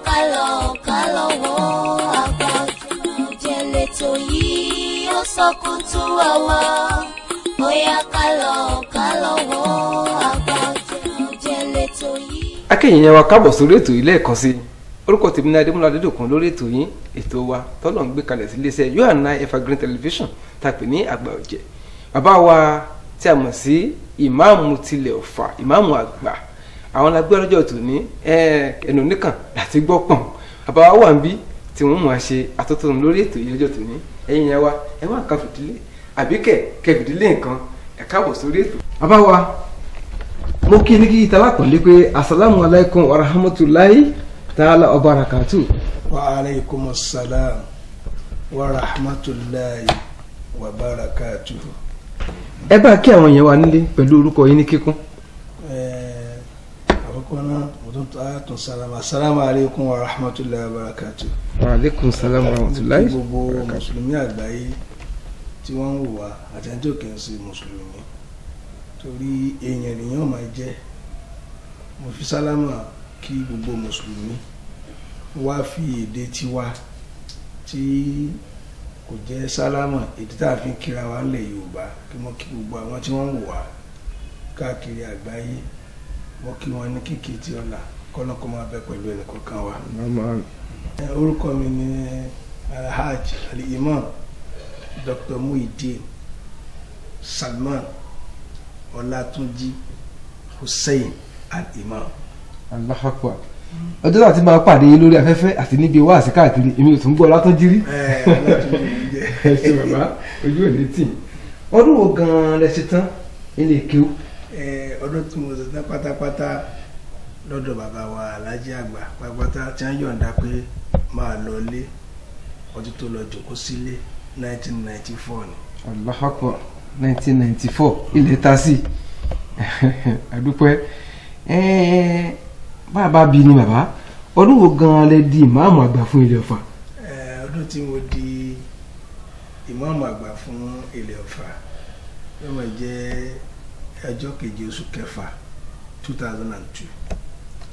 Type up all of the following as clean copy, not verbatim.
kálọ̀ wo àgbà ọ̀jẹ̀ lẹ́tọ̀ yìí ó sọkún tú ọwọ́ bóyá kálọ̀ wo àgbà ọ̀jẹ̀ lẹ́tọ̀ yìí. akẹ́yìn yẹn wa káàbọ̀ sórí ètò yìí lẹ́ẹ̀kan sí orúkọ tèmi ní Adémọ́lá Adédòkun lórí ètò yín ètò wa tọ́lọ̀ ń gbé kalẹ̀ sí iléeṣẹ́ Yohana Evergreen Television tàpé ní àgbà ọ̀jẹ̀ bàbá wa tí a mọ̀ sí ìmáàmù tilẹ̀ Ọ̀fà ìmáàmù àgbà àwọn lágbé ọlọ́jọ́ tòní ẹnu nìkan láti gbọ́ pọ̀n bàbá wa wà ń bí tí wọ́n mú a ṣe àtótónu lórí ètò yìí lọ́jọ́ tòní ẹ̀yin yẹn wa ẹ wá nǹkan fìdílé àbí kẹfìdílé nǹkan ẹ káàbọ̀ sórí ètò. bàbá wa mo kí ní kí ìtàlá kan lé pé asalaamu alaykum wa rahmatulahi ta'ala wa barakatu. wa aleykum asalaam wa rahmatulahi wa barakatu. ẹ bá kí àwọn yẹn wà nílé pẹ̀lú orúkọ yín ní kíkún. àkọ́kọ́ náà mo tún tún salama asalaamu aleykum wa rahmatulahi wa barakatu. wa aleykum salaam wa rahmatulahi. gbogbo mùsùlùmí àgbáyé tí wọ́n ń wò wá àtẹ̀ntì òkè ń ṣe mùsùlùmí torí èèyàn nìyẹn máa jẹ́ mo fi sálámà kí gbogbo mùsùlùmí wá fi èdè tiwa tí kò jẹ́ sálámà èdè tá a fi ń kíra wa ńlẹ̀ Yorùbá kí wọ́n kí gbogbo àwọn tí wọ́n ń wò wá káàkiri àgbáyé wọ́n kí wọ́n ní kíkì tí ọ̀la kọ́nà kó máa bẹ pẹ̀lú ẹnì kọ̀ọ̀kan wa. orúkọ mi ni Alhaji Al-Imam Dr. Muhyiddin Salman Ọlátúnjí Hussein Al-Imam. Allahu Akbar. ọjọ́ láti máa pàdé yín lórí afẹ́fẹ́ àti níbi wáàsí káàkiri èmi ò tún gbọ́ Ọlátúnjí rí. ẹ ṣe bàbá ojú ò ní tì. ọdún wo gan-an lẹ ṣe tán ilé kéwú. ọdún tí mo ṣe tán pátápátá lọ́dọ̀ bàbá wa Alhaji àgbà pátápátá tí wọ́n yọ̀ǹda pé máa lọ lé ọdún tó lọ jòkó sílé 1994 ni. Allahu Akbar 1994 ilẹ̀ ta sí àdúpẹ́ bàbá bí ni bàbá ọdún wo gan-an lẹ di ìmáàmù àgbà fún Ilẹ̀ Ọ̀fà. ọdún tí mo di ìmáàmù àgbà fún Ilẹ̀ Ọ̀fà yóò máa jẹ́ ọjọ́ keje oṣù kẹfà 2002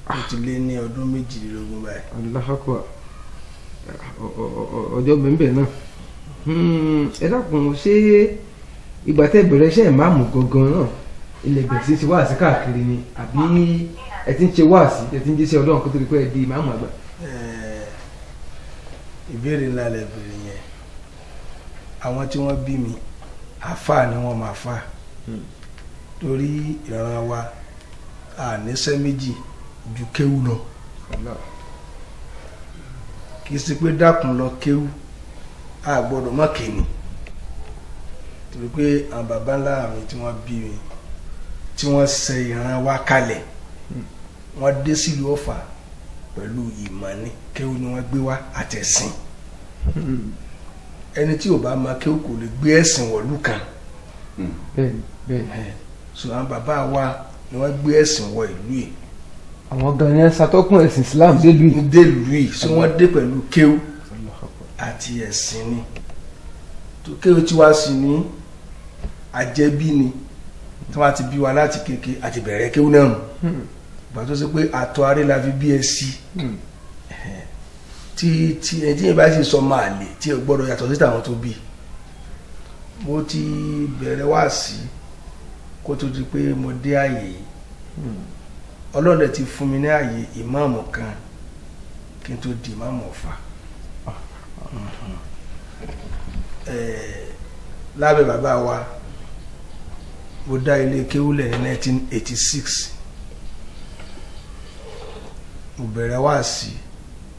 ó ti lé ní ọdún méjìlélógún báyìí. Allahu Akbar ọjọ́ bẹ́ẹ̀ náà ẹ dákun ṣé ìgbà tẹ́ bẹ̀rẹ̀ iṣẹ́ ìmáàmù gangan náà ilẹ̀ bẹ̀rẹ̀ sí ti wáàsí káàkiri ni àbí ẹ ti ń ṣe wáàsí ẹ ti ń jíṣẹ́ Ọlọ́run kó tó di pé ẹ di ìmáàmù àgbà. ìbéèrè ńlá lẹ bèrè yẹn àwọn tí wọ́n bí mi àáfàá ni wọ́n máa fà torí ìran wa àníṣẹ́ méjì ju kéwú lọ kì í ṣe pé dákun lọ kéwú a gbọ́dọ̀ má kéwì torí pé àwọn baba ńlá mi tí wọ́n bí mi tí wọ́n ṣe ìran wa kalẹ̀ wọ́n dé sílùú Ọ̀fà pẹ̀lú ìmọ̀ ní kéwú ni wọ́n gbé wá àtẹ̀sìn ẹni tí ò bá máa kéwú kò lè gbé ẹ̀sìn wọ̀lú kan so àwọn baba wa ni wọ́n gbé ẹ̀sìn wọ ìlú yìí. àwọn gan ni ṣàtọ́kùn ẹ̀sìn Islam délùú yìí so wọ́n dé pẹ̀lú kéwú àti ẹ̀sìn ni tó kéwú tí wá sí ní àjẹbí ni tí wọ́n ti bí wa láti kéke àti bẹ̀rẹ̀ kéwú náà nù ìgbà tó ṣe pé àtọ̀ aré la fi bí ẹ sí tí ẹni tí yẹn bá sì sọ máa lè tí ẹ gbọ́dọ̀ yàtọ̀ sí tàwọn tó bí mo ti bẹ̀rẹ̀ wá sí kó tó di pé mo dé àyè yìí Ọlọ́run ti fún mi ní àyè ìmáàmù kan kí n tó di ìmáàmù Ọ̀fà. lábẹ́ bàbá wa mo dá ilé kéwúlẹ̀ ní 1986 mo bẹ̀rẹ̀ wáàsí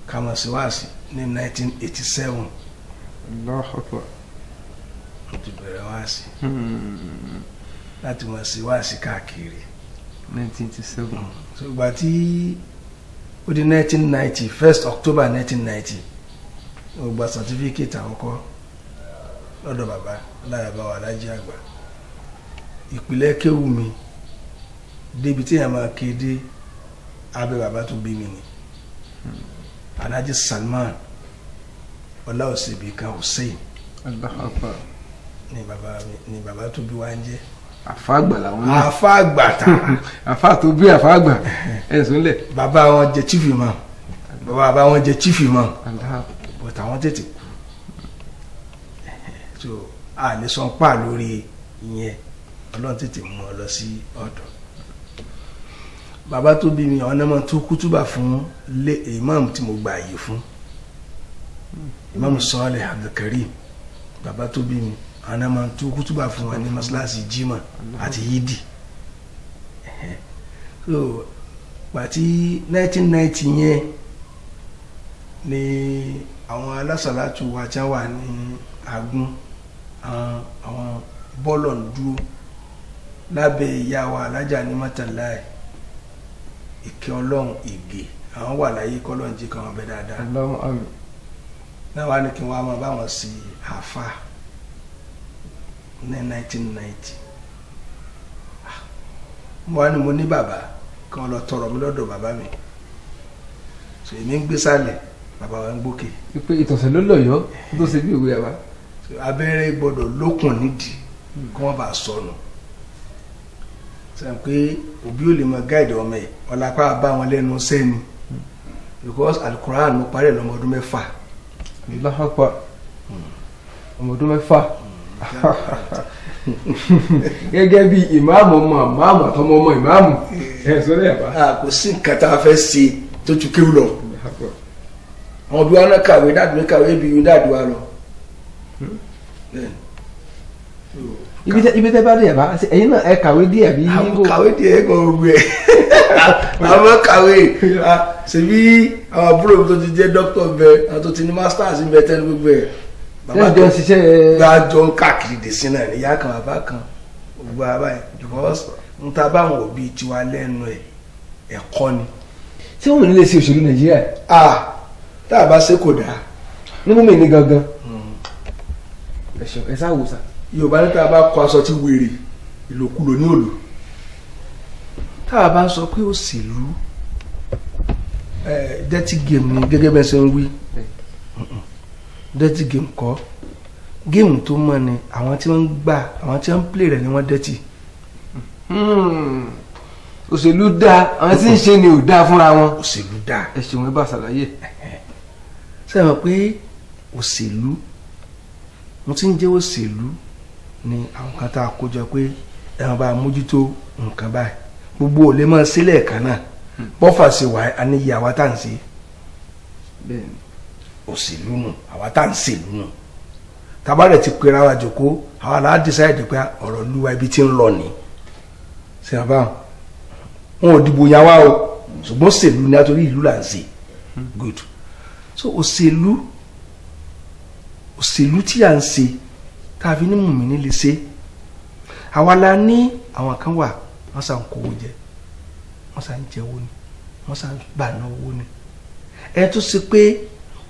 kàmọ̀sí wáàsí ní 1987 Allahu Akbar mo ti bẹ̀rẹ̀ wáàsí láti mọ̀ sí wáàsí káàkiri 1987 so ìgbà tí ó di 1990 1st October 1990 mo gba certificate àkọ́kọ́ lọ́dọ̀ bàbá láyàbá wa Alhaji àgbà ìpìlẹ̀ kéwù mi débi tí èèyàn máa kéde abẹ́ bàbá tó bí mi ni Alhaji Salman Ọláòṣèbíkan Hussein ni bàbá tó bí wa ń jẹ́ àfáàgbà làwọn náà àfáàgbà tà àfáà tó bí àfáàgbà ẹ̀sùn lẹ̀ bàbá wọn jẹ́ chief imam bàbá wọn jẹ chief imam but àwọn tètè kú so a lè sọ pa lórí ìyẹn Ọlọ́run tètè mú ọ lọ sí ọ̀dọ̀ bàbá tó bí mi àwọn ọmọ tó kútúbà fún imam tí mo gbà yìí fún imam Saleh Abdulkarim bàbá tó bí mi àwọn ọmọ tó kútúbà fún wa ní masalasi jimá àti yídì so pàtí 1990 yẹn ni àwọn alásàlátù wa tí wà ní Àgún àwọn bọ́ọ̀lọ̀ ń dúró lábẹ́ ìyá wa alájà ní mọ́tàláì ìkẹ́ Ọlọ́run ìgè àwọn wà láyé kọ́lọ́n jí kan ọbẹ̀ dáadáa náà wá ní kí wọ́n á máa bá wọn sí àfà ní 1990 mo wá ní mo ní bàbá kí wọ́n lọ tọrọ mi lọ́dọ̀ bàbá mi so èmi ń gbé sálẹ̀ bàbá wa ń gbókè. pé ìtọ̀sẹ̀ ló lọ́yọ̀ọ́ tó ṣe bí òwe àwa. abẹ́rẹ́ gbọ́dọ̀ lókun nídìí kí wọ́n bá sọnù sẹ́yìn pé òbí ò lè mọ gáìdì ọmọ ẹ̀ ọ̀làpá bá wọn lẹ́nu sẹ́ni because alukoran mo parí ẹ̀ lọ́mọ ọdún 6. láhàpá ọmọ ọdún 6 gẹ́gẹ́ bí ìmáàmù ọmọ àmàmù àtọmọ ọmọ ìmáàmù ẹ̀ sọ́dọ̀ ẹ̀ bá. kò sí nǹkan tá a fẹ́ ṣe tó ju kéwù lọ àwọn òbí wa náà kàwé dáàdù mi kàwé ibi dáàdù wa lọ. ibi tẹ́ bá dé yàrá ẹ̀yin náà ẹ kàwé díẹ̀ bí. àwọn kàwé díẹ̀ kò rú ẹ̀ àwọn kàwé ṣèbí àwọn àbúrò mi tó ti jẹ́ dókítà bẹ àwọn tó ti ní masters ń bẹ tẹ́lẹ̀ gbogbo ẹ̀. bàbá jọ ń ṣiṣẹ́. bá jọ ń káàkiri dè sí náà níyà kan bàbá kan gbogbo àbá yẹn because n ta báwọn òbí tiwa lẹ́nu ẹ̀ ẹ̀kọ́ ni. ṣé wọn ò ní lè ṣe òṣèlú Nàìjíríà. tá a bá ṣe kò dáa. ní mú mi ní gangan. ẹ sáà wò sá. Yorùbá ní tá a bá kọ aṣọ tí wèrè ìlòkulò ní òlò tá a bá sọ pé òṣèlú dirty game ni gẹ́gẹ́ bẹ́ẹ̀ ṣe ń wí dirty game kọ́ géèmù tó mọ́ ni àwọn tí wọ́n ń gbà àwọn tí wọ́n ń play rẹ̀ ni wọ́n dirty. òṣèlú dáa àwọn tí ń ṣe ni ò dáa fúnra wọn. òṣèlú dáa. ẹ ṣeun ẹ bá ṣàlàyé. sẹ́wọ̀n pé òṣèlú mo ti ń jẹ́ òṣèlú ni àwọn kan tá a kó jọ pé ẹ̀wọ̀n bá mójútó nǹkan báyìí gbogbo ò lè máa sílẹ̀ kan náà bọ́fà ṣe wà á ní iye àwa tá à ń ṣe òṣèlú nù àwa tá à ń ṣèlú nù tabarẹ̀ ti pera wa jòkó àwa là á decide pé ọ̀rọ̀ lúwa ibi tí ń lọ ní ṣe àbá wọn ò dìbò yàn wá o ṣùgbọ́n ṣèlú ní àtòrí ìlú là ń ṣe good so òṣèlú tí à ń ṣe tàbí ní mùmíní lè ṣe àwa la ní àwọn kan wà wọ́n sàn kówó jẹ wọ́n sàn jẹ́wó ni wọ́n sàn gbà náwó ni ẹ tó ṣe pé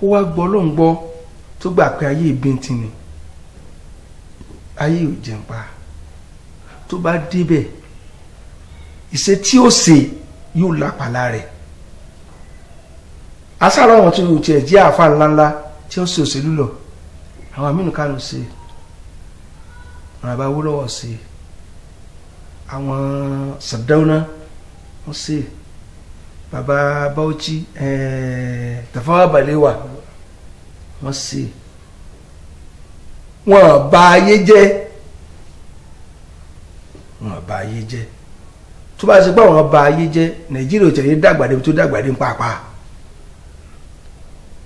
ó wá gbọ́ ló ń gbọ́ tó gbà pé ayé ìbíntín ni ayé ò jẹun pa tó bá débẹ̀ ìṣe tí ó ṣe yóò lápàlá rẹ̀ asára wọn tó tiẹ̀ jẹ́ àfa ńláńlá tí ó ṣe òṣèlú lọ àwọn Aminu Kano ṣe Bàbá Awólọ́wọ̀ ṣe àwọn Sardauna wọ́n ṣe Bàbá Bauchi Tafawa Balewa wọ́n ṣe wọ́n bà ayé jẹ́ tó bá ṣe pé àwọn bà ayé jẹ́ Nàìjíríà ò tẹ̀lé dàgbàdé tó dàgbàdé ń pàápàá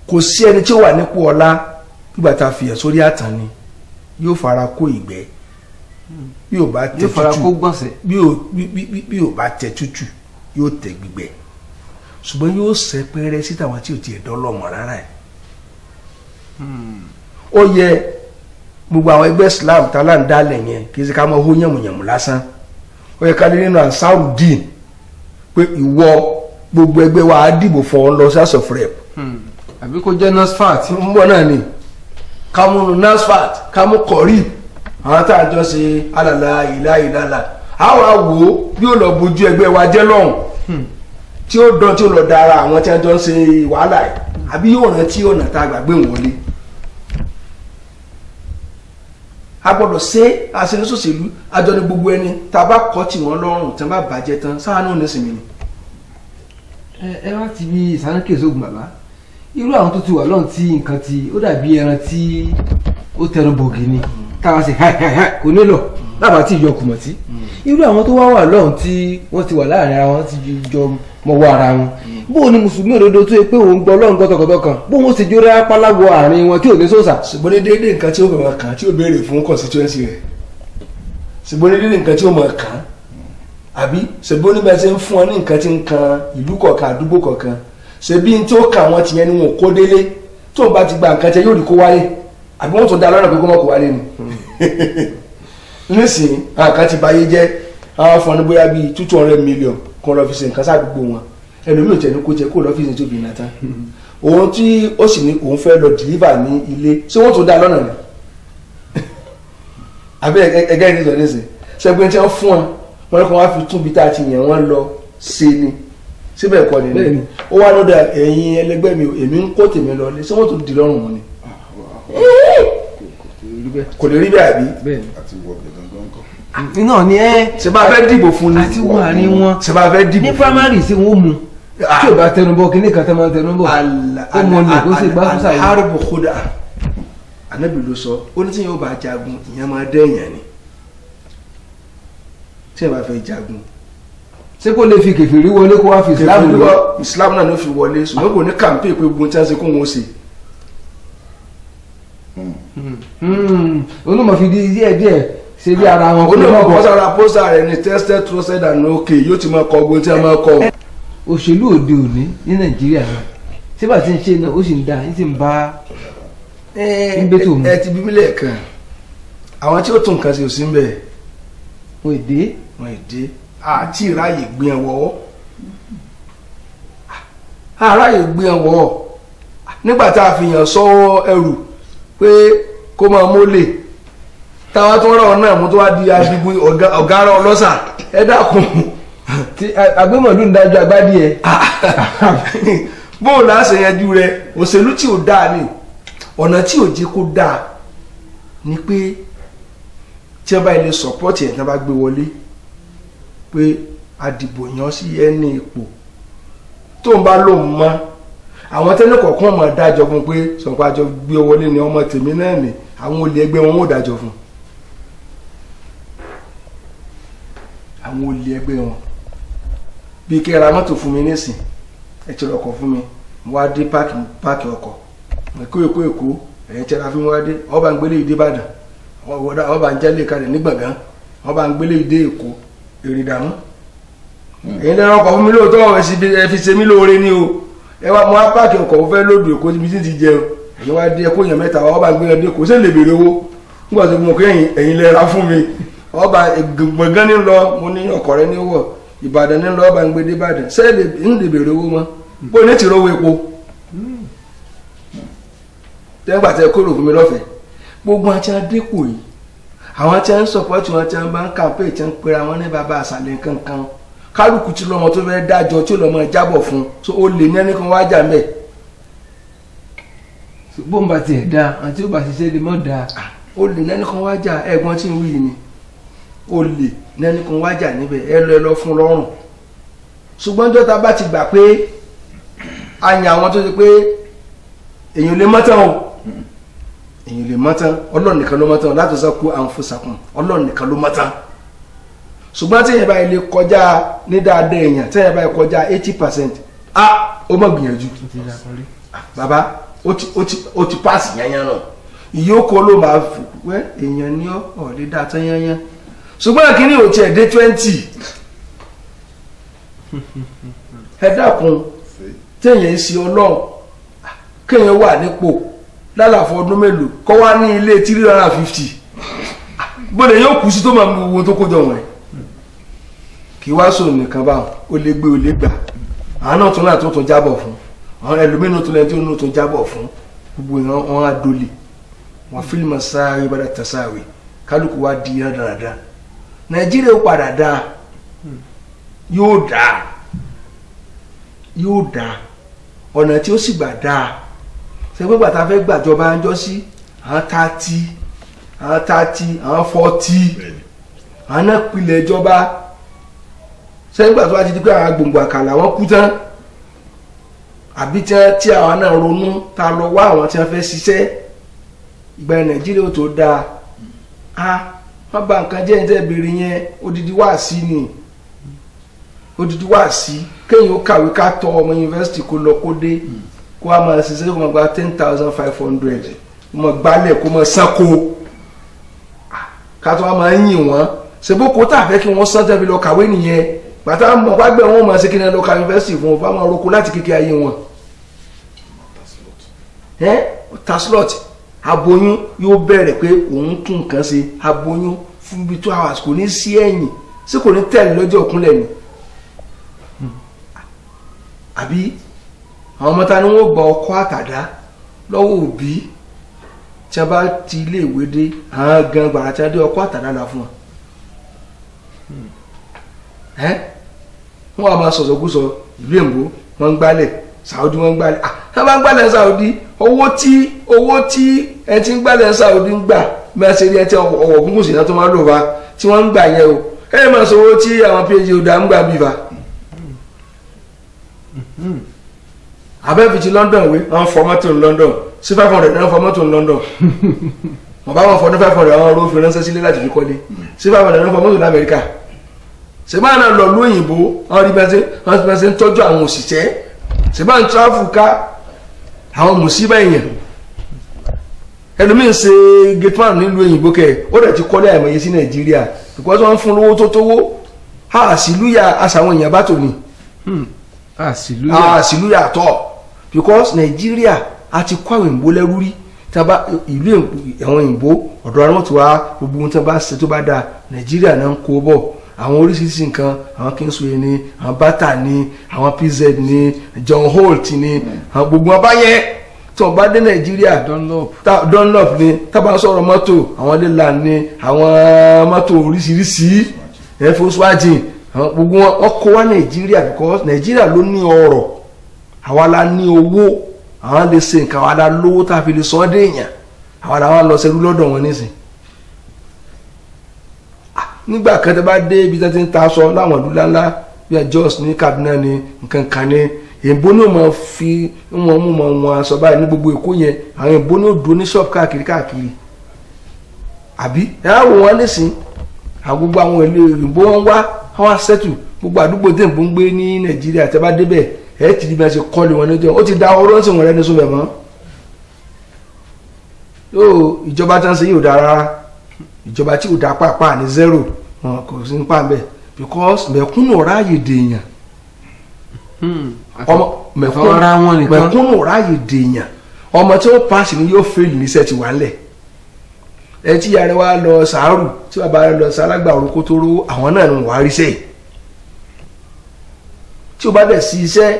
kò sí ẹni tí ó wà nípò ọlá nígbà tá a fi ẹ̀ sórí àtàn ni yóò fara kó ìgbẹ́ bí ò bá tẹ tútù bí ò bá tẹ tútù yóò tẹ gbígbẹ ṣùgbọ́n yóò ṣe pẹ́rẹ́ sí tàwọn tí ò tiẹ̀ dọ́lọ́mọ̀ rárá ẹ̀. ó yẹ gbogbo àwọn ẹgbẹ́ Islam tá a là ń dálẹ̀ yẹn kì í ṣe ká mọ hó yànmùyànmù lásán ó yẹ ká lè nínú Ansarudeen pé ìwọ gbogbo ẹgbẹ́ wa á dìbò fún ọ lọ sí House of Rep. àbí kó jẹ́ NASFAT. ń bọ̀ náà ni ká mú NASFAT ká mú kọ̀rí àwọn tá a jọ ṣe alàlà ìlàlà àwọn àwò yóò lọ bójú ẹgbẹ́ wa jẹ́ lọ́hùn tí ó dán tí ó lọ dára àwọn tí a jọ ń ṣe wàhálà ẹ̀ àbí yóò rántí ọ̀nà tá a gbàgbé wọlé. a gbọ́dọ̀ ṣe àṣẹnusòṣèlú àjọ ní gbogbo ẹni tá a bá kọ́ tì wọ́n lọ́rùn tí wọ́n bá bàjẹ́ tán sáà náà ní sinmi ni ẹ wá ti bí ìsánákè sógun bàbá irú àwọn tó ti wà lọ́n tí nǹkan ti ó dàbí ẹran tí ó tẹnu bògì ni táwa sì kò nílò lábàá tí ìjọ kùmọ̀ tí irú àwọn tó wá wà lọ́n tí wọ́n ti wà láàrin ara wọn ti jọ mọ́wọ́ ara wọn bóun ni mùsùlùmí òdodo tó yẹ pé òun gbọ́ lọ́n gbọ́tọ̀kọ̀tọ̀ kan bóun ó sì jó rẹ́ apálágo àárín wọn tí ò ní sòsà. ṣùgbọ́n ní déédéé nǹkan tí ó mọ̀ kàn tí ó béèrè fún constituency rẹ̀ ṣùgbọ́n ní déédéé nǹkan tí ó mọ̀ kàn àbí ṣùgbọ́n níbẹ̀ tí ń fún ọ ní nǹkan tí ń kan ìlú kọ̀ọ̀kan àdúgbò kọ̀ọ̀kan ṣebí n tí ó kà wọ́n ti yẹn ni wọn kó délé tó ń bá ti gba nǹkan tẹ yóò rí kó wálé àbí wọ́n tún da lọ́nà pé kó mọ̀ kó wálé ni nísìnyí àǹkan ti báyé jẹ́ àwọn fún ọ ní bóyá bíi 200 million kan lọ́ọ́ fi ṣe nǹkan sádùúgbò wọn ẹlòmíràn tẹ̀ ní kó jẹ kó lọ́ọ́ fi ṣe tóbi nàta òun tí ó sì ní òun fẹ́ lọ deliver ní ilé ṣé wọ́n tún da lọ́nà ni àbí ẹgẹ́ ìdí ìtọ́jú ṣe ṣẹ́gbẹ́ tí wọ́n fún ọ wọ́n ní kó wọ́n fi tún bí tá a ti yàn wọ́n lọ ṣe ni síbẹ̀ kọ́ ni ó wá lọ́dọ̀ ẹ̀yin ẹlẹgbẹ́ mi èmi ń kó tèmi lọ ní ṣé wọ́n tún di lọ́rùn wọn ni kò lè rí bẹ́ẹ̀ àbí. iná ni ẹ ṣe bá fẹ́ dìbò fún ni àti wà ní wọn ṣe bá fẹ́ dìbò ní primary sí wọn mú tí ò bá tẹnubọ kíní kan tẹ máa tẹnubọ ó mọ ní kó sì gbá fún sàyè. alárùbọ̀ kódà Ànábì ló sọ ó ní tí yóò bá jagun ìyẹn máa dẹ́yìn ni tí ẹ bá fẹ́ jagun ṣé kò lè fi kèfèrí wọlé kó wá fi islam lọ. islam náà ló fi wọlé ṣùgbọ́n kò ní kàmpé pé gbogbo tí wọ́n ṣe kó wọn ṣe. olùmọ̀ fi di díẹ̀ ṣe bí ara wọn. olùmọ̀ kọ́ sára pósítà rẹ̀ ni tested trusted and okay yóò ti máa kọ ogun tí wọ́n máa kọ. òṣèlú òde òní ní nàìjíríà náà síbà tí ń ṣe náà ó sì ń da ń sì ń bá ń bẹ́ tó mú. ẹ ti bí mílẹ̀ kan àwọn tí ó tún nǹkan ṣe ò sí ń bẹ̀. wọn èdè. àti ìráyè gbé ẹwọ́ àráyè gbé ẹwọ́ nígbà tá a fi yàn sọ ẹrù pé kó máa mólè táwa tó rọ̀ náà mo tó wá di adigun ọ̀gá ara ọlọ́sà ẹ dákun. tí agbémọ̀lú ń dájọ́ agbádí ẹ. bóun là á ṣe yanjú rẹ òṣèlú tí ò dáa ni ọ̀nà tí ò jẹ́ kó dáa ni pé tí wọ́n bá ilé sọ́pọ́tì ẹ̀ tí wọ́n bá gbé wọlé pé àdìbò yan sí ẹni ipò tó ń bá lòun mọ́ àwọn tẹ́lẹ̀ kọ̀ọ̀kan máa dájọ́ fún pé sọ̀pọ̀ àjọ gbé wọlé ni ọmọ tèmi náà ni àwọn olè ẹgbẹ́ wọn ò dájọ́ fún àwọn olè ẹgbẹ́ wọn bí kí ra mọ́tò fún mi nísìn ẹ ti rọkọ̀ fún mi wá dé páàkì ọkọ̀ èkó ẹ̀yìn tí ra fún mi wá dé ọba ń gbélé ìdí Ìbàdàn ọba ń jẹ́lé kalẹ̀ ní Gbọ̀ngán ọba ń gbélé ìdí Èkó èrè dàmú èyí lẹ́nu ọkọ̀ fún mi lóòótọ́ ẹ fi ṣe mí lóore ní o ẹ wá mọ apáàkì ọkọ̀ fẹ́ lódò Èkó ibi tí ti jẹun èyí wá dé ẹkọ yẹn mẹ́ta ọba gbé ẹdín kò sí lè béèrè owó nígbà tó mọ̀ pé ẹ̀yin lẹ́ra fún mi ọba Gbọ̀ngán ní lọ mo ní ọkọ̀ rẹ ní wọ̀ Ìbàdàn ní lọ ọba ń gbé dé Ìbàdàn ṣé ń lè béèrè owó mọ́ bó ní ti rówó epo tẹ́gbà tẹ́ kóró fún mi lọ́fẹ̀ẹ́ gbogbo àti adépò yìí àwọn tí wọ́n ń sọ̀pọ̀tì wọn tí wọ́n bá ń kàmpé tí wọ́n ń pera wọn ní bàbá àṣàlẹ̀ kankan kálukú tí lọ́mọ tó fẹ́ dájọ́ tí lọ́mọ jábọ̀ fún so ó lè ní ẹnìkan wá jà mẹ́. bó ń bá tiẹ̀ da àti ó bá ṣiṣẹ́ lè mọ́ da. ó lè ní ẹnìkan wá jà ẹ̀gbọ́n tí ń wí ni ó lè ní ẹnìkan wá jà níbẹ̀ ẹ lọ fún lọ́rùn ṣùgbọ́n jọ́ta bá ti gbà pé a yàn àwọn tó ṣe pé èèyàn lè mọ́tàn o èyàn lè mọ́tán Ọlọ́run nìkan ló mọ́tán láti sọ kú àǹfọ̀sàkùn Ọlọ́run nìkan ló mọ́tán ṣùgbọ́n tí èyàn bá ilé kọjá ní dáadáa èyàn tí èyàn bá kọjá 80% ó mọ̀ gbìyànjú bàbá ó ti páàsì yányán náà ìyókò ló máa fi wẹ́ èyàn ní ọ̀ lè dá tán yányán ṣùgbọ́n kí ni ò tiẹ̀ dé 20 ẹ dákun tí èyàn ń ṣe Ọlọ́run kéèyàn wà nípò lálàfọ ọdún mélòó kọ́ wá ní ilé 350 gbọ́dọ̀ yóò kú sí tó máa mú owó tó kójọ wọn kí wá sọ nìkan báwọn ó lè gbé ó lè gbà àwọn náà tún náà tó tún jábọ̀ fún àwọn ẹlòmínú tó lẹ́ni tí ó tún jábọ̀ fún gbogbo ìran wọn á dolè wọn fílímù sáré bàdà tẹ̀sáwé kálukú wá di iran dáadáa Nàìjíríà ó padà dáa yóò dáa ọ̀nà tí ó sì gbà dáa sẹ́gbẹ́ bàtà fẹ́ gbàjọba ń jọ sí àwọn 30 àwọn 40 àwọn náà pilẹ̀ ìjọba sẹ́gbà tó wá ti di pé àwọn gbòǹgbò àkàlà wọn kú tán àbí tí àwọn náà ronú ta lọ wá àwọn tí wọ́n fẹ́ ṣiṣẹ́ ìgbà Nàìjíríà tó dáa wọ́n bá nǹkan jẹ́ ẹ̀jẹ̀ béèrè yẹn odidi wáàsí ni odidi wáàsí kéèyàn ó kàwé ká tọ ọmọ yunifásitì kó lọ kó dé kó a máa ṣiṣẹ́ kó máa gba 10,500 kó máa gbálẹ̀ kó máa sanko ká tó a máa yìn wọ́n ṣèbó kó tà fẹ́ kí wọ́n sán tẹ́bi lọ kàwé nìyẹn bàtà mọ̀ wá gbẹ̀ wọ́n máa ṣe kí ni lọ ka yunifásitì fún wọn fún àwọn oroko láti kékeré ayé wọn. taslot aboyún yóò bẹ̀rẹ̀ pé òun tún nǹkan ṣe aboyún fún bíi 2 hours kò ní sí ẹ̀yìn sí kò ní tẹ̀lé lọ́jọ́ òkúnlẹ̀ ni àbí àwọn ọmọ ta ni wọ́n gba ọkọ́ àtàdá lọ́wọ́ òbí tí a bá ti ilé ìwé dé àwọn gan gbàrà tí a dé ọkọ́ àtàdá la fún wọn wọ́n máa sọ̀sọ̀kúsọ ìlú èmbó wọ́n ń gbálẹ̀ Saudi wọ́n ń gbálẹ̀ wọ́n bá ń gbálẹ̀ Saudi owó tí ẹ ti ń gbálẹ̀ Saudi ń gbà mẹ́sẹ̀ rí ẹ tí ọwọ́ gúngùn sí náà tó máa lò wá tí wọ́n ń gbà yẹn o ẹ máa sọ owó tí àwọn phd ọ̀dà ń gbà bí fa abẹ́fi ti London wé àwọn fọmọ́tò ní London sí 500 náà fọmọ́tò ní London wọ́n bá wọn fọ ní 500 àwọn ọ̀rọ̀ òfin ránṣẹ́ sílé láti fi kọ́lé sí 500 náà fọmọ́tò ní Amẹ́ríkà ṣèbá náà lọ lóyìnbó àwọn rí bẹ́ẹ̀ ṣe ń tọ́jú àwọn òṣìṣẹ́ ṣèbá ń tráfù ká àwọn mùsíbà èèyàn ẹlòmíín ṣe gateman nílùú òyìnbó kẹ ó dẹ̀ ti kọ́lé àìmọye sí Nàìjíríà because wọ́n ń fún lówó tó tówó àṣìlúyà àṣàwọn èèyàn bá tò ní àṣìlúyà tọ́ because Nàìjíríà a ti kọ́ àwọn òyìnbó lẹ́rú rí tábà ìlú àwọn òyìnbó ọ̀dọ̀ àwọn tí wàá gbogbo ohun tí wọ́n bá ṣe tó bá dáa Nàìjíríà náà ń kó bọ̀ àwọn oríṣiríṣi nǹkan àwọn Kingsway ni àwọn Bata ni àwọn PZ ni John Holt ni àwọn gbogbo wọn bá yẹ tí wọn bá dé Nàìjíríà Dunlop ni tábà sọ̀rọ̀ mọ́tò àwọn Leyland ni àwọn mọ́tò oríṣiríṣi Volkswagen àwọn gbogbo wọn kó wá Nàìjíríà because Nàìjíríà ló ní ọrọ̀ àwa la ní owó àwọn lè ṣe nǹkan àwa la lówó tá a fi lè sọ ọ́ dé èèyàn àwa la wà lọ sẹ́rú lọ́dọ̀ wọn nísìn nígbà kan tó bá dé ibi tó ti ń ta aṣọ láwọn ìlú ńláńlá bí i Jos ní Kaduna ní nǹkan kan ní èèbó ní òun fi wọn mú wọn aṣọ báyìí ní gbogbo Èkó yẹn àwọn èèbó ní òdo ní ṣọ́ọ̀bù káàkiri àbí ẹ á wò wọn nísìn àwọn gbogbo àwọn ìlú òyìnbó wọn wá wọn á ṣẹ́tù gbogbo àdúgbò tí èèbó ń gbé ní Nàìjíríà tẹ́ bá débẹ̀ ẹ ti di bí wọn ṣe kọ́lé wọn níjọ́ ó ti da ọ̀rọ̀ sí wọn rẹ́ni sóbẹ̀ mọ́ yóò ìjọba tí wọn ṣe yóò dára rárá ìjọba tí ò dá pàápàá ní zero wọn kò sí nípa bẹ́ẹ̀ because mẹ̀kúnnù ráàyè dèèyàn mẹ̀kúnnù ráàyè dèèyàn ọmọ tí ó pass ni yóò fail níṣẹ́ ti wà lẹ̀ ẹ tí yàrá wa lọ sàárù tí bàbá rẹ lọ sálágbà orúkọ tó rú àwọn náà ń wá ríṣẹ́ tí o bá dẹ̀ sí iṣẹ́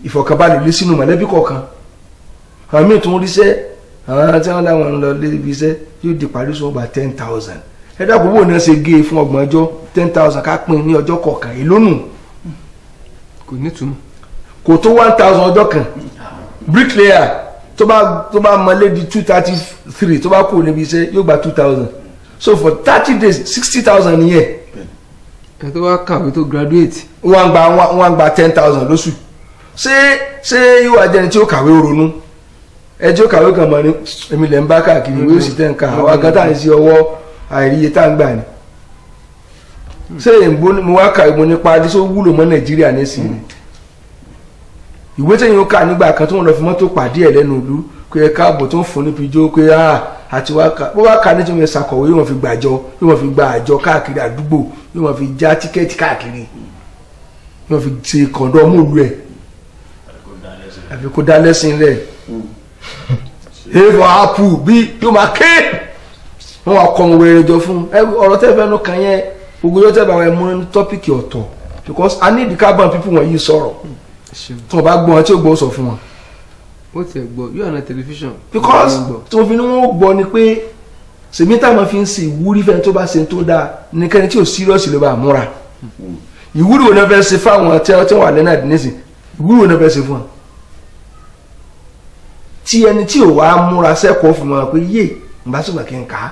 ìfọ̀kànbalẹ̀ lé sínú mọ̀lẹ́bí kọ̀ọ̀kan àwọn míì tó ń ríṣẹ́ àwọn tí wọ́n láwọn ń lọ lé ibi iṣẹ́ yóò di parí sọ gba 10,000 ẹ dákun bó náà ṣe gé e fún 30 ọjọ́ 10,000 ká pín ní ọjọ́ kọ̀ọ̀kan ìlónù kò nítumọ̀ kò tó 1,000 ọjọ́ kan bricklayer tó bá mọlé di 233 tó bá kú níbi iṣẹ́ yóò gba 2,000 so for 30 days 60,000 nìyẹn ẹ tó wá kàwé tó graduate wọ́n gba 10,000 lóṣù ṣé yóò wá jẹ́ni tí ó kàwé ronú ẹjọ́ kàwé kan mọ̀ ní èmi lẹ́ ń bá káàkiri ìwé òsì tẹ́ ń ka àwọn agátá ń sí ọwọ́ àìríye tá ń gbà ní ṣé èèbó mo wá kàwé mo nípa adé tó wúlò mọ́ Nàìjíríà nísìnyí ìwé tẹ́yìn ó kà nígbà kan tó ń lọ fi mọ́tò pàdé ẹ̀ lẹ́nu ìlú pé ẹ káàbọ̀ tó ń fún ní pijó pé àti wá kà bó wá kà ní tí wọ́n ṣàkọ̀wé yóò wọ́n fi gbàjọ yóò wọ́n fi gba àjọ káàkiri àdúgbò yóò wọ́n fi já tíkẹ́ẹ̀tì káàkiri yóò wọ́n fi ṣe kọ̀ǹdọ̀ mọ́ọ̀lù ẹ̀ àfi kó dá lẹ́sìn rẹ̀ èèfọ̀ àpù bí yóò máa ké wọ́n wá kọ́ ohun rere jọ fún ọ̀rọ̀ tẹ́ fẹ́ ló kàn yẹn gbogbo yóò tẹ́ bá wọn mú ní tọ́pìkì ọ̀tọ̀ because I need the carbon people wọ̀nyí sọ̀rọ̀ tí wọ́n bá gbọ́ wọn tí ó gbọ́ sọ fún wọn. ó ti ẹ̀ gbọ́ yóò àná tẹlifíṣàn. because tí wọ́n fi ní wọ́n gbọ́ ni pé sèmi táwọn fi ń ṣe ìwúrí fẹ́ tó bá ṣe tó dáa nìkan tí ò serious ló bá múra ìwúrí wo náà fẹ́ ṣe fáwọn tí wọ́n wà lẹ́nà àdínísì ìwúrí wo náà fẹ́ ṣe fún wọn. tí ẹni tí ò wá múra sẹ́kọ̀ọ́ fún wọn pé yé ìbá sọ̀gbà kí n kà á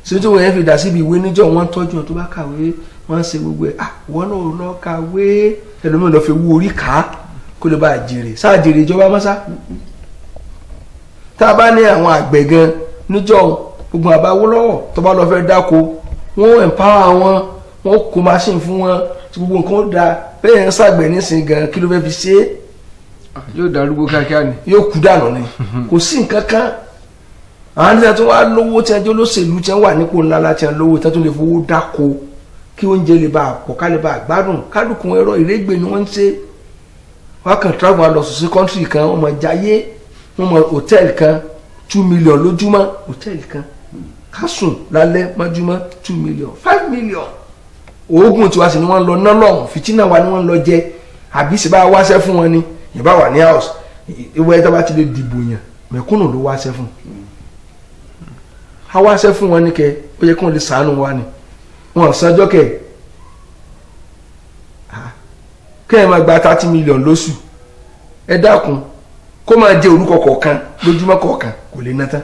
ṣé tí wọ́n yẹn fi dà síbi ìwé níjọ́ wọ́n tọ́jú wọn tó bá kàwé wọ́n ṣe gbogbo ẹ̀ wọ́n náà lọ kàwé ẹlòmíràn lọ fi wú orí kà á kó lè bá a jèrè sáà jèrè ìjọba mọ́sá tá a bá ní àwọn àgbẹ̀ gan níjọ́ gbogbo àbáwọ́ lọ́wọ́ tó bá lọ fẹ́ dáko wọ́n empower wọn kó machine fún wọn tí gbogbo nǹkan ó da bẹ́ẹ̀ ń ṣàgbẹ̀ nísìnyí gan kí ló fẹ́ fi ṣe é. yóò darúgbó kíákíá ni. yóò kú dànù ni kò sí nǹkan kan àwọn àti tí wọ́n á lówó tí wọ́n jẹ́ olóṣèlú tí wọ́n wà nípò ńlá láti wọ́n lówó tí wọ́n tún lè fowó dáko kí oúnjẹ lè bá a pọ̀ ká lè bá a gbádùn kálukú ẹ̀rọ ìrégbè ni wọ́n ń ṣe wọ́n kàn travel lọ sí country kan wọ́n mọ̀ jayé wọ́n mọ̀ hòtẹ́ẹ̀lì kan 2 million lójúmọ́ hòtẹ́ẹ̀lì kan ká sùn lálẹ́ mọ́júmọ́ 2 million 5 million oògùn tiwa sì ni wọ́n lọ ná lọ́hùn fìtínà wa ni wọ́n lọ jẹ àbí sì bá wáṣẹ́ fún wọn ni ìbá wà ní house ìwé ẹjọ́ bá ti lè dìbò yàn mẹ̀kúnnù ló wáṣẹ́ fún a wáṣẹ́ fún wọn ní kẹ ó yẹ kí wọ́n lè sàánú wa ni wọ́n sanjọ́ kẹ́ ẹ̀ máa gba 30 million lóṣù ẹ dákun kó máa jẹ orúkọ kọ̀ọ̀kan lójúmọ́ kọ̀ọ̀kan kò lè ná tán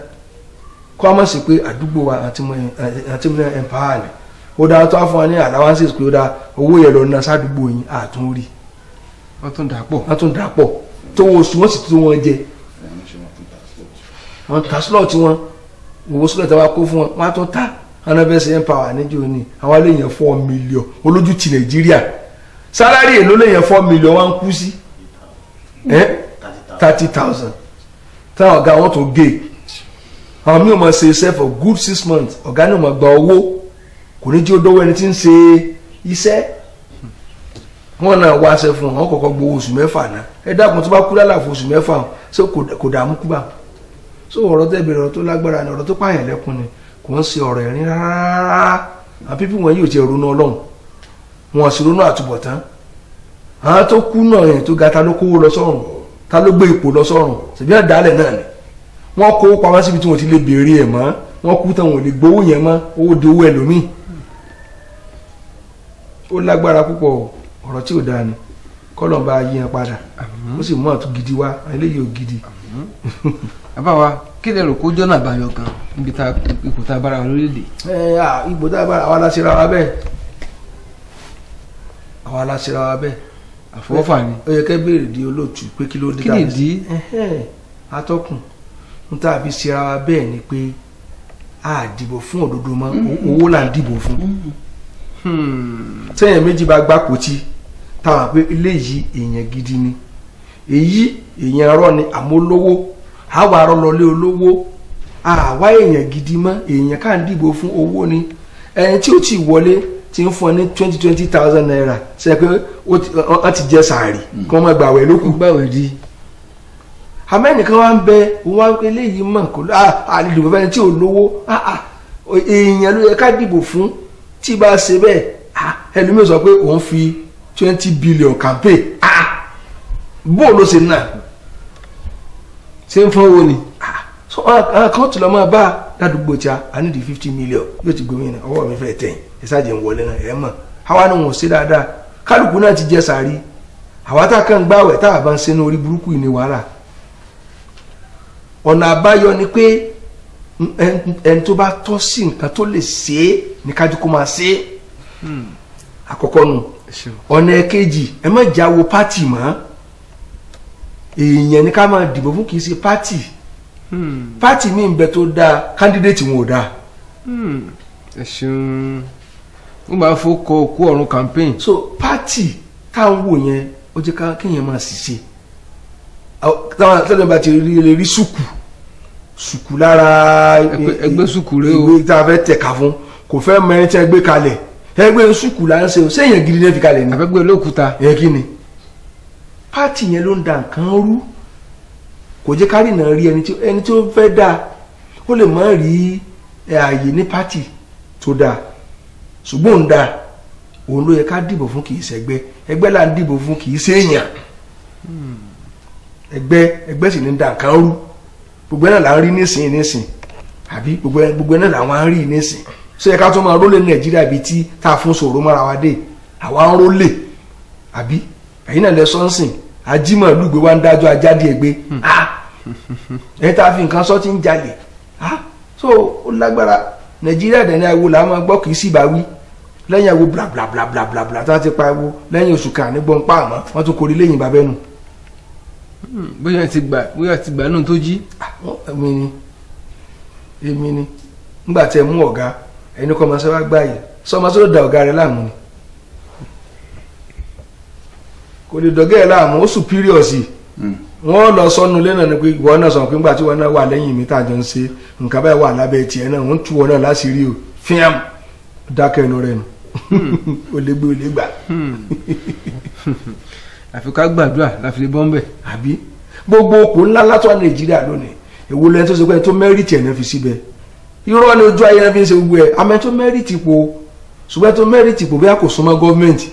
kó a mọ̀ sí pé àdúgbò wa àti mọ̀ empower ni ó dáa tó á fún wa ní allowances pé ó dáa owó yẹn lọ ná sádùúgbò yín àtún rí wọ́n tún dà pọ̀ tó wọ́n oṣù wọ́n sì tó wọ́n jẹ wọ́n ta slot wọn owó slot wa kó fún wọn wọ́n á tún ta anabẹ́sẹ̀ empower níjó ni àwọn aléyàn 4 million olójú ti Nàìjíríà sálárì èló léyàn 4 million wọ́n ń kú sí 30,000 táwọn ọ̀gá wọn tó gé àwọn míì ò mọ̀ ṣe iṣẹ́ for good 6 months ọ̀gá ní ò mọ̀ gba owó kò ní jí ó dọ́wọ́ ẹni tí ń ṣe iṣẹ́ wọn náà wá aṣẹ fún wọn kọ́kọ́ gbowó oṣù mẹ́fà náà ẹ dákun tó bá kú lálàfo oṣù mẹ́fà ṣé kò dààmú kú bá so ọ̀rọ̀ tẹ̀bẹ̀rẹ̀ ọ̀rọ̀ tó lágbára ni ọ̀rọ̀ tó pààyàn lẹ́kùn ni kò ń ṣe ọ̀rọ̀ ẹ̀rín rárá àwọn pípì wọn yóò ti ronú Ọlọ́run wọn sì ronú àtúbọ̀tán àwọn tó kú náà yẹn tó ga ta ló kówó lọ sọ́run ta ló gbé ipò lọ sọ́run ṣèbí àdálẹ̀ náà ni wọ́n kó pamọ́ síbi tí wọ́n ti lè béèrè ẹ̀ mọ́ wọ́n kú tán wọ́n lè gbowó yẹn mọ́ owó di owó ẹlòmíì ó lágbára púpọ̀ ọ̀rọ̀ tí ò dáa ni kọ́lọ̀ bá yí yẹn padà ó sì mú àtún gidi wá eléyìí ò gidi. bàbá wa kí lè rò kó jọ́nà àbáyọ gan níbi ipò tá a bára wa lórílẹ̀‐èdè. ipò tá a bára àwa la ṣera wa bẹ́ẹ̀ àwa la ṣera wa bẹ́ẹ̀. àfọwọ́fà ni. ó yẹ kẹ́ béèrè di olóòtú pé kí ló dé kí ni ìdí. atọ́kùn n tá a fi ṣera wa bẹ́ẹ̀ ni pé a dìbò fún òdodo mọ́ owó là ń dìbò fún. tẹ́yìn méjì bá gbá pòtí táwọn pé eléyìí èèyàn gidi ni èyí èèyàn arọ ni àmúlówó àwa arọ lọlé olówó àwa èèyàn gidi mọ́ èèyàn ká ń dìbò fún owó ni ẹni tí ó ti wọlé ti ń fún ọ ní 20,000 naira ṣe pé wọ́n ti jẹ sàárì kí wọ́n máa gbàwẹ̀ lókù gbàwẹ̀ di. amẹ́nìkan wá ń bẹ wọ́n wá eléyìí mọ̀ kó àdìbò fẹ́ni tí ò lówó èèyàn ló yẹ ká dìbò fún tí bá ṣe bẹ́ẹ̀ ẹlòmíì sọ pé òun fi 20 billion campaign bó ló ṣe náà ṣé ń fọwọ́ ni. kan tí lọ máa bá ládùúgbò tí a ní di 50 million yóò ti gómìnà ọwọ́ mi fẹ́ tẹ̀yìn ìsájẹ̀ ń wọlé náà ẹ̀ mọ̀ àwa ni wọn ò ṣe dáadáa kálukú náà ti jẹ sàárì àwa tá a kàn gbáwẹ̀ tá a bá ń ṣe ní orí burúkú yìí ní wàhálà ọ̀nà àbáyọ ni pé ẹni tó bá tọ́ sí nǹkan tó lè ṣe é ní kájú kó máa ṣe é àkọ́kọ́ nù ọ̀nà ẹ̀kejì ẹ má jáwọ́ pátì mọ́ èèyàn ní ká máa dìbò fún kì í ṣe pátì pátì mi ń bẹ tó dáa kándídéètì wọn ò dáa. ẹ ṣeun ó máa fọkọ òkú ọ̀run campaign. so pátì táwọn wò yẹn ó jẹ́ kéèyàn máa ṣiṣẹ́ táwọn bá ti rí sùkù lára ẹgbẹ́ sùkù rẹ o ìwé tá a fẹ́ tẹ̀ka fún kò fẹ́ mọ ẹni tí ẹgbẹ́ kalẹ̀ ẹgbẹ́ sùkù là ń ṣe sẹ́yìn gidi náà fi kalẹ̀ ni. àfẹ́gbẹ́ olókùúta. ẹ kí ni pátì yẹn ló ń da nǹkan rú kò jẹ́ kárí náà rí ẹni tí ó fẹ́ dáa ó lè má rí ààyè ní pátì tó dáa ṣùgbọ́n òun dáa òun ló yẹ ká dìbò fún kì í ṣẹgbẹ́ ẹgbẹ́ là ń dìbò fún kì í ṣe èèyàn ẹgbẹ́ sì ní da nǹkan rú gbogbo ẹ̀ náà là ń rí nísìn àbí gbogbo ẹ̀ náà làwọn á rí nísìn ṣé ẹ ká tó máa rólé Nàìjíríà bíi tí tá a fún sòrò mọ́ra wa dé àwa ń rólé àbí ẹ̀yin náà lẹ sọ́nsìn ajímọ̀ lùgbé wa ń dájọ́ ajáde ẹgbẹ́ ẹ̀yin tá a fi nǹkan sọ ti ń jalè so ó lágbára Nàìjíríà dẹ̀ ní ariwo làwọn máa gbọ́ kì í sì bá wí lẹ́yìn ariwo blablabla tí wọ́n ti pa ariwo lẹ́yìn oṣù kan ní gbọ́npá àmọ́ wọ́n tún kórè lẹ́yìn babẹ́nu bóyá ti gbà náà tó jí. èmi ni nígbà tí ẹ mú ọ̀gá ẹni kọ́ ọmọ sẹ́ wá gbáyé sọmọ tó da ọ̀gá rẹ láàmú ni kò lè dọ̀gẹ́ ẹ̀ láàmú ó superior sí wọ́n lọ sọ́nu lẹ́nà ni pé ìwọ náà sọ pé nígbà tí wọ́n náà wà lẹ́yìn mi tàjọ ń ṣe nǹkan báyìí wà lábẹ́ tiẹ̀ náà wọ́n tú wọn náà láṣìírí o fíàm dákẹ́ ẹnu rẹ nù ó lè gbé ó lè gbà. àfi ká gbàdúrà láfi lè bọ́ ń bẹ̀. àbí gbogbo òpó ńlá látọ̀ Nàìjíríà lónìí èwo lẹ́yìn tó ṣe pé tó mẹ́rìtì ẹ̀ náà fi síbẹ̀ irọ́ ni ojú ayé náà fi ń ṣe gbogbo ẹ̀ àmọ́ tó mẹ́rìtì po ṣùgbọ́n tó mẹ́rìtì po bí a kò súnmọ́ gọ́ọ̀mẹ̀ntì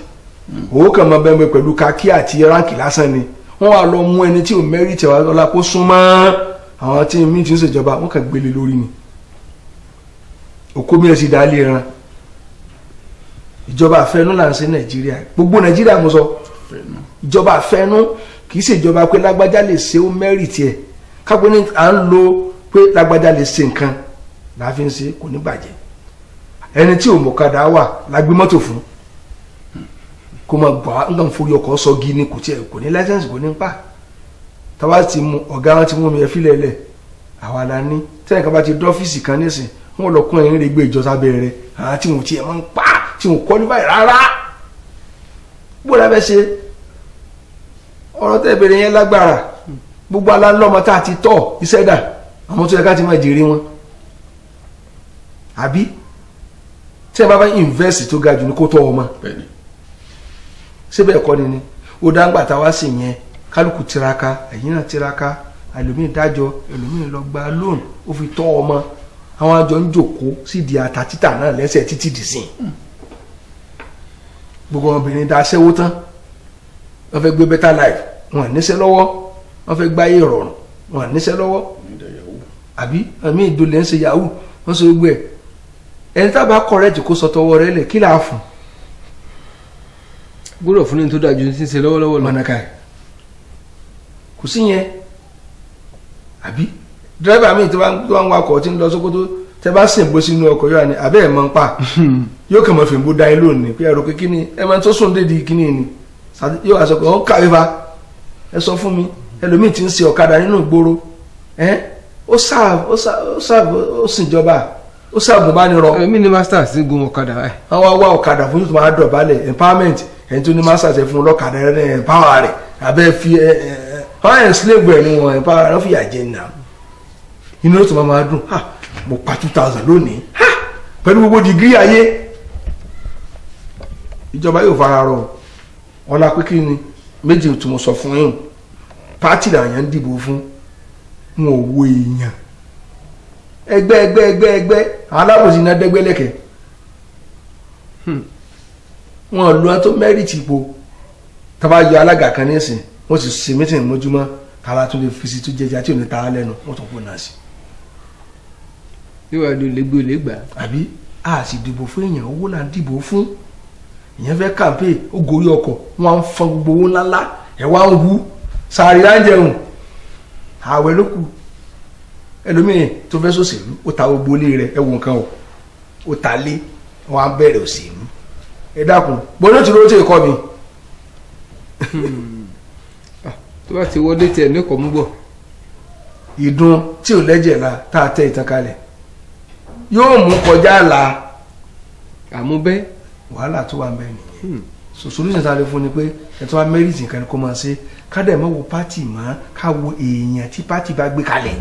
òun kàn máa bẹ́ẹ̀ pẹ̀lú kakí àti ránkì lásán ni wọ́n wá lọ mú ẹni tí ò mẹ́rìtì ẹ̀ wá lọ́la kó súnmọ́ àwọn tí mi ti ń ṣèjọba wọ́n kàn gbélé lórí ni òkú mi ẹ̀ sì dá lé ran ìjọba àfẹnú là ń ṣe Nàìjíríà gbogbo Nàìjíríà mo sọ ìjọba àfẹnú kì í ṣe ìjọba pé lágbájá lè ṣe ó mẹ́rìtì ẹ̀ kápẹ́ ní à ń lo pé lágbájá lè ṣe nǹkan la fi ń ṣe kò ní bàjẹ́ ẹni tí ò mọ̀kadà wà la gbé mọ́tò fún kó máa gbà ń kàn forí ọkọ̀ sọ́gi ni kò ní láísẹ̀nsì kò ní pa táwa ti mú ọ̀gá wọn ti mú mi ẹ fílẹ̀ lẹ̀ àwa la ní tẹ́lẹ̀ kan bá ti dọ́fíìsì kan nísìn wọn lọ kún ẹ̀yìn rẹ̀ gbé ìjọba bẹ̀rẹ̀ àwọn tí wọn ti ẹ̀ máa ń pa tí wọn kọ́ ní báyìí rárá bó la fẹ́ ṣe ọ̀rọ̀ tẹ́ bẹ̀rẹ̀ yẹn lágbára gbogbo alálọ́mọ tá a ti tọ́ iṣẹ́ dà àwọn tó yẹ ká ti máa jèrè wọn àbí tí ẹ bá bá invest tó ga jù ní kó tọ́ ọmọ síbẹ̀ ẹ̀kọ́ ni ó dáńgbà tá a wá sí yẹn kálukú tiraka ẹ̀yin náà tiraka ẹlòmíì dájọ́ ẹlòmíì lọ gba loan ó fi tọ́ ọmọ àwọn àjọ ń jòkó sí di ata títà náà lẹ́sẹ̀ títí dì sí gbogbo ọmọbìnrin dá aṣẹ́wó tán wọ́n fẹ́ gbé better life wọn níṣẹ́ lọ́wọ́ wọ́n fẹ́ gbáyé rọrùn wọn níṣẹ́ lọ́wọ́ àbí àmì ìdólẹ̀ ń ṣe yahoo wọ́n ṣe gbogbo ẹ̀ ẹni tá a bá correct kó sọ tọwọ́ rẹ̀ lẹ̀ kí là á fún. gbọ́dọ̀ fún ní tó dájú ní ṣe lọ́wọ́lọ́wọ́ lọ. mọ̀nàkà ẹ̀ kò sí yẹn àbí dírẹ́bà mi tó bá ń wakọ̀ tí ń lọ Sókótó tẹ bá sìn bó sínú ọkọ̀ yóò ní abẹ́ ẹ̀ mọ́ ń pa yóò kàn mọ́ fi ń bó dá yín lónìí pé ẹ̀rọ kékeré ni ẹ máa tó sùn dédìí kíní ni yóò aṣọ pé wọ́n kàwé fa ẹ sọ fún mi ẹlòmíì ti ń ṣe ọ̀kadà nínú ìgboro ó sìnjọba ó ṣàgùnbánirọ̀. èmi ní masters ti gun ọ̀kadà ẹ̀. wọ́n wá ọ̀kadà fún yóò tó máa dọ̀bálẹ̀ empowerment ẹni tó ní masters ẹ̀ fún ọlọ́kadà rẹ̀ empower rẹ̀ abẹ́ fi wọ́n ẹ̀ slave ẹ̀ ní wọn empower rẹ̀ fìyà jẹ nà inú ló tó máa dùn mo pa 2000 lónìí pẹ̀lú gbogbo dìgírí ayé ìjọba yóò fara rọ ọlá pé kí ni méjì tí mo sọ fún yín pátì làwọn ń dìbò fún wọn ò wo èèyàn ẹgbẹ́ alábòsí náà dẹ́gbẹ́lẹ́kẹ̀ wọn lu wọn tó mẹ́rìtì ipò tábà yọ alága kan nísìn wọ́n sì ṣe mítìn mọ́júmọ́ kára tó lè fi sí tó jẹjẹ àti òní tara lẹ́nu wọ́n tó kó náà sí. yóò wá di olégbé olégbà. àbí a sì dìbò fún èèyàn owó là ń dìbò fún ìyẹn fẹ́ kàmpé ó gorí ọkọ̀ wọn á ń fọn gbogbo owó ńláńlá ẹ̀ wá ń hu sàárì láǹjẹun ààwẹ̀ ló kù ẹlòmíì tó fẹ́ sòṣèlú ó ta gbogbo ilé rẹ̀ ẹ wo nǹkan o ó ta lé wọn á bẹ̀rẹ̀ òṣèlú ẹ dákun bọ́lá tí ló ti kọ́ mi. tó bá ti wọlé tiẹ̀ ní ọkọ̀ mú bọ̀. ìdun tí ò lẹ́jẹ̀ la tá a tẹ ìtàn kalẹ̀ yóò mú kọjá àlà àmúbẹ́ wàhálà tó wà ń bẹ nìyẹn solution tá a lè fún ni pé ẹ̀tọ́ amẹ́rìtì nǹkan kó máa ṣe kádà ẹ̀ mọ́ wo pátì mọ́ ká wo èèyàn tí pátì bá gbé kalẹ̀.